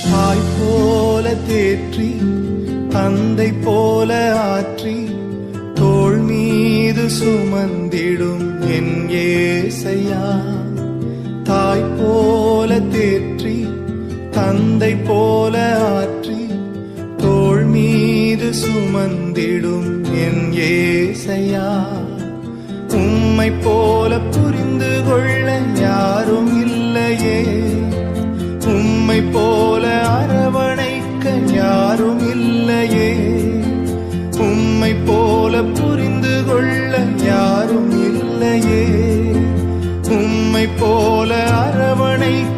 தாய் போல தேற்றி தந்தை போல ஆற்றி தோள் மீது சுமந்திடும் என் ஏசையா. தாய் போல தேற்றி தந்தை போல ஆற்றி தோள் மீது சுமந்திடும் என் ஏசையா. உம்மை போல புரிந்து கொள்ள யாரும் இல்லையே, உம்மை போல அரவணைக்க யாரும் இல்லையே, உம்மை போல புரிந்து கொள்ள யாரும் இல்லையே, உம்மை போல அரவணைக்க